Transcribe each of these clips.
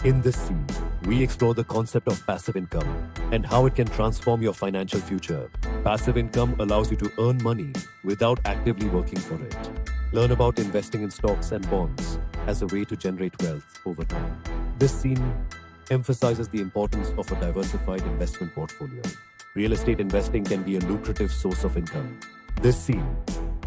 In this scene, we explore the concept of passive income and how it can transform your financial future. Passive income allows you to earn money without actively working for it. Learn about investing in stocks and bonds as a way to generate wealth over time. This scene emphasizes the importance of a diversified investment portfolio. Real estate investing can be a lucrative source of income. This scene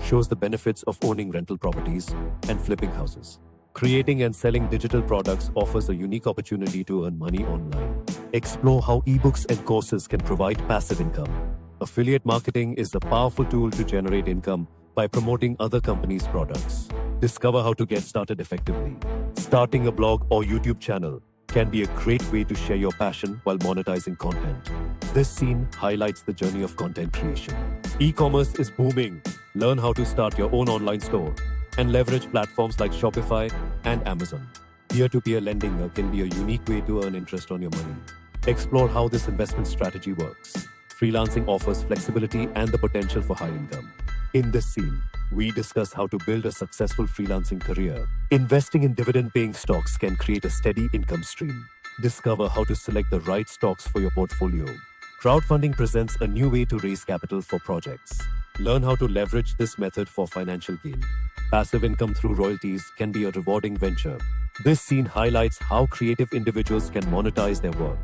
shows the benefits of owning rental properties and flipping houses. Creating and selling digital products offers a unique opportunity to earn money online. Explore how ebooks and courses can provide passive income. Affiliate marketing is a powerful tool to generate income by promoting other companies' products. Discover how to get started effectively. Starting a blog or YouTube channel can be a great way to share your passion while monetizing content. This scene highlights the journey of content creation. E-commerce is booming. Learn how to start your own online store and leverage platforms like Shopify and Amazon. Peer-to-peer lending can be a unique way to earn interest on your money. Explore how this investment strategy works. Freelancing offers flexibility and the potential for high income. In this scene, we discuss how to build a successful freelancing career. Investing in dividend-paying stocks can create a steady income stream. Discover how to select the right stocks for your portfolio. Crowdfunding presents a new way to raise capital for projects. Learn how to leverage this method for financial gain. Passive income through royalties can be a rewarding venture. This scene highlights how creative individuals can monetize their work.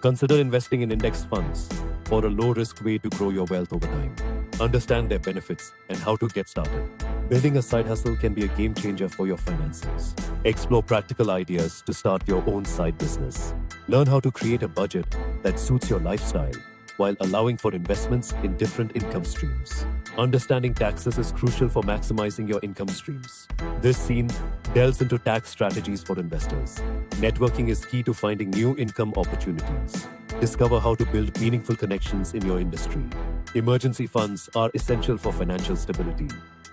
Consider investing in index funds for a low-risk way to grow your wealth over time. Understand their benefits and how to get started. Building a side hustle can be a game changer for your finances. Explore practical ideas to start your own side business. Learn how to create a budget that suits your lifestyle while allowing for investments in different income streams. Understanding taxes is crucial for maximizing your income streams. This scene delves into tax strategies for investors. Networking is key to finding new income opportunities. Discover how to build meaningful connections in your industry. Emergency funds are essential for financial stability.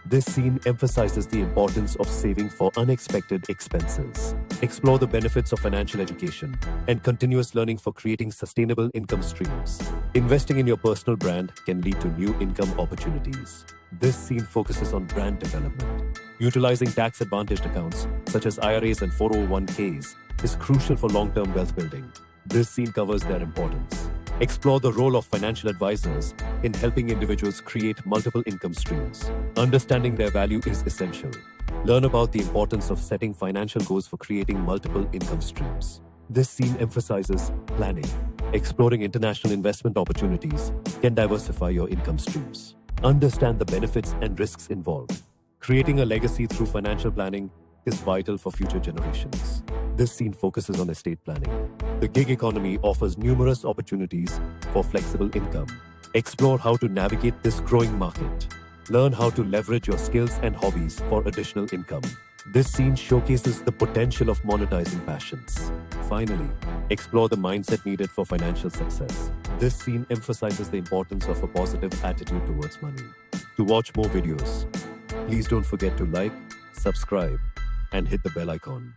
This scene emphasizes the importance of saving for unexpected expenses. Explore the benefits of financial education and continuous learning for creating sustainable income streams. Investing in your personal brand can lead to new income opportunities. This scene focuses on brand development. Utilizing tax-advantaged accounts, such as IRAs and 401ks, is crucial for long-term wealth building. This scene covers their importance. Explore the role of financial advisors in helping individuals create multiple income streams. Understanding their value is essential. Learn about the importance of setting financial goals for creating multiple income streams. This scene emphasizes planning. Exploring international investment opportunities can diversify your income streams. Understand the benefits and risks involved. Creating a legacy through financial planning is vital for future generations. This scene focuses on estate planning. The gig economy offers numerous opportunities for flexible income. Explore how to navigate this growing market. Learn how to leverage your skills and hobbies for additional income. This scene showcases the potential of monetizing passions. Finally, explore the mindset needed for financial success. This scene emphasizes the importance of a positive attitude towards money. To watch more videos, please don't forget to like, subscribe, and hit the bell icon.